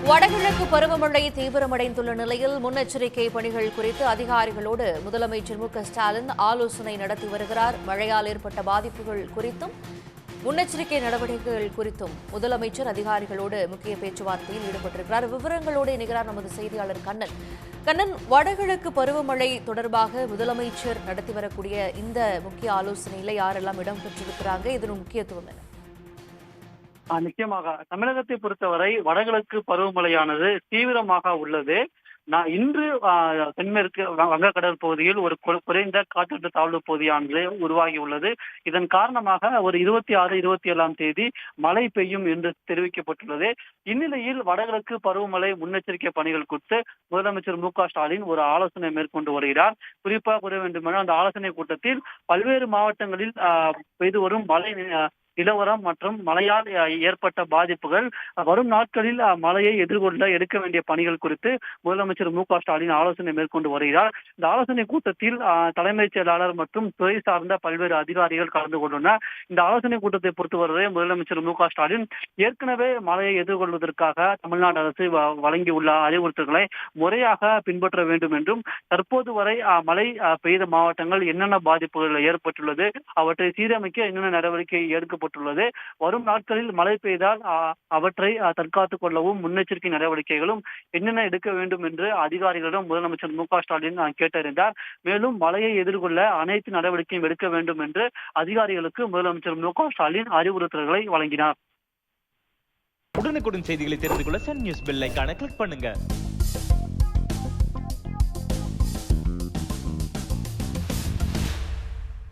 வடகிழக்கு பருவமழை தீவிரமடைந்துள்ள நிலையில் முன்னெச்சரிக்கை பணிகள் குறித்து அதிகாரிகளோடு முதலமைச்சர் மு.க.ஸ்டாலின் ஆலோசனை நடத்தி வருகிறார். மழையால் ஏற்பட்ட பாதிப்புகள் குறித்தும் முன்னெச்சரிக்கை நடவடிக்கைகள் குறித்தும் முதலமைச்சர் அதிகாரிகளோடு முக்கிய பேச்சுவார்த்தையில் ஈடுபட்டிருக்கிறார். விவரங்களோடு இணைகிறார் நமது செய்தியாளர் கண்ணன். கண்ணன், வடகிழக்கு பருவமழை தொடர்பாக முதலமைச்சர் நடத்தி வரக்கூடிய இந்த முக்கிய ஆலோசனையில யாரெல்லாம் இடம்பெற்றிருக்கிறாங்க? இதன் முக்கியத்துவம் என்ன? நிச்சயமாக தமிழகத்தை பொறுத்தவரை வடகிழக்கு பருவமழையானது தீவிரமாக உள்ளது. இன்று தென்மேற்கு வங்கக்கடல் பகுதியில் ஒரு குறைந்த காற்றழுத்த தாழ்வு பகுதியானது உருவாகி உள்ளது. இதன் காரணமாக ஒரு 26, 27ஆம் தேதி மழை பெய்யும் என்று தெரிவிக்கப்பட்டுள்ளது. இந்நிலையில் வடகிழக்கு பருவமழை முன்னெச்சரிக்கை பணிகள் குறித்து முதலமைச்சர் மு.க.ஸ்டாலின் ஒரு ஆலோசனை மேற்கொண்டு வருகிறார். குறிப்பாக கூற வேண்டுமென்றால் அந்த ஆலோசனை கூட்டத்தில் பல்வேறு மாவட்டங்களில் பெய்து வரும் மழை நிலவரம் மற்றும் மழையால் ஏற்பட்ட பாதிப்புகள், வரும் நாட்களில் மழையை எதிர்கொள்ள எடுக்க வேண்டிய பணிகள் குறித்து முதலமைச்சர் மு.க.ஸ்டாலின் ஆலோசனை மேற்கொண்டு வருகிறார். இந்த ஆலோசனை கூட்டத்தில் தலைமைச் செயலாளர் மற்றும் துறை சார்ந்த பல்வேறு அதிகாரிகள் கலந்து கொண்டுள்ளனர். இந்த ஆலோசனை கூட்டத்தை பொறுத்தவரை முதலமைச்சர் மு.க.ஸ்டாலின் ஏற்கனவே மழையை எதிர்கொள்வதற்காக தமிழ்நாடு அரசு வழங்கியுள்ள அறிவுறுத்தல்களை முறையாக பின்பற்ற வேண்டும் என்றும், தற்போது வரை மழை பெய்த மாவட்டங்கள் என்னென்ன பாதிப்புகள் ஏற்பட்டுள்ளது, அவற்றை சீரமைக்க என்னென்ன நடவடிக்கை எடுக்கப்பட்டுள்ளது, வரும் நாட்களில் மழை பெய்தால் அவற்றை தற்காத்துக் கொள்ளவும் முன்னெச்சரிக்கை நடவடிக்கைகளும் என்னென்ன எடுக்க வேண்டும் என்று அதிகாரிகளிடம் முதலமைச்சர் மு.க.ஸ்டாலின் கேட்டறிந்தார். மேலும் மழையை எதிர்கொள்ள அனைத்து நடவடிக்கையும் எடுக்க வேண்டும் என்று அதிகாரிகளுக்கு முதலமைச்சர் மு.க.ஸ்டாலின் அறிவுறுத்தல்களை வழங்கினார். உடனுக்குடன் செய்திகளை தெரிந்து கொள்ள சன் நியூஸ் பெல் ஐகானை கிளிக் பண்ணுங்க.